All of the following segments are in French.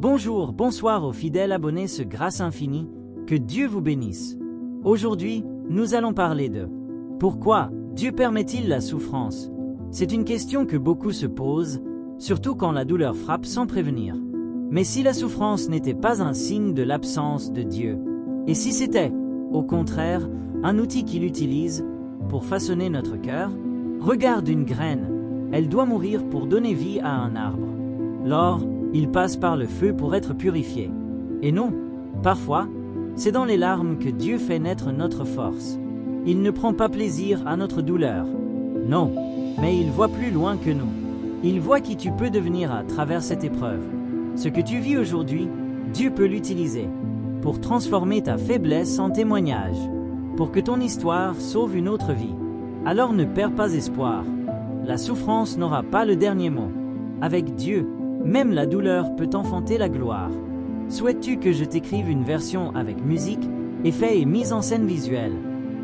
Bonjour, bonsoir aux fidèles abonnés ce Grâce Infinie, que Dieu vous bénisse. Aujourd'hui, nous allons parler de pourquoi Dieu permet-il la souffrance? C'est une question que beaucoup se posent, surtout quand la douleur frappe sans prévenir. Mais si la souffrance n'était pas un signe de l'absence de Dieu, et si c'était, au contraire, un outil qu'il utilise pour façonner notre cœur? Regarde une graine, elle doit mourir pour donner vie à un arbre. L'or, il passe par le feu pour être purifié. Et non, parfois, c'est dans les larmes que Dieu fait naître notre force. Il ne prend pas plaisir à notre douleur. Non, mais il voit plus loin que nous. Il voit qui tu peux devenir à travers cette épreuve. Ce que tu vis aujourd'hui, Dieu peut l'utiliser pour transformer ta faiblesse en témoignage, pour que ton histoire sauve une autre vie. Alors ne perds pas espoir. La souffrance n'aura pas le dernier mot. Avec Dieu, même la douleur peut enfanter la gloire. Souhaites-tu que je t'écrive une version avec musique, effets et mise en scène visuelle?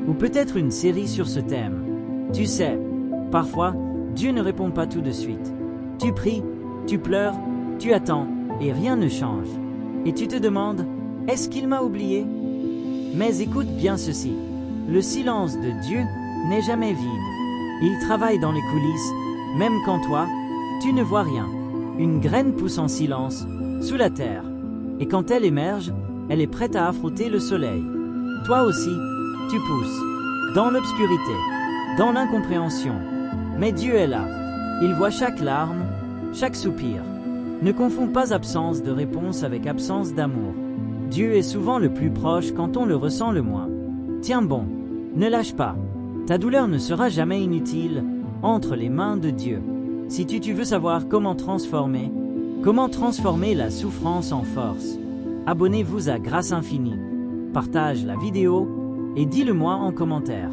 Ou peut-être une série sur ce thème? Tu sais, parfois, Dieu ne répond pas tout de suite. Tu pries, tu pleures, tu attends, et rien ne change. Et tu te demandes, est-ce qu'il m'a oublié? Mais écoute bien ceci, le silence de Dieu n'est jamais vide. Il travaille dans les coulisses, même quand toi, tu ne vois rien. Une graine pousse en silence, sous la terre. Et quand elle émerge, elle est prête à affronter le soleil. Toi aussi, tu pousses. Dans l'obscurité, dans l'incompréhension. Mais Dieu est là. Il voit chaque larme, chaque soupir. Ne confonds pas absence de réponse avec absence d'amour. Dieu est souvent le plus proche quand on le ressent le moins. Tiens bon, ne lâche pas. Ta douleur ne sera jamais inutile entre les mains de Dieu. Si tu veux savoir comment transformer la souffrance en force, abonnez-vous à Grâce Infinie, partage la vidéo et dis-le moi en commentaire.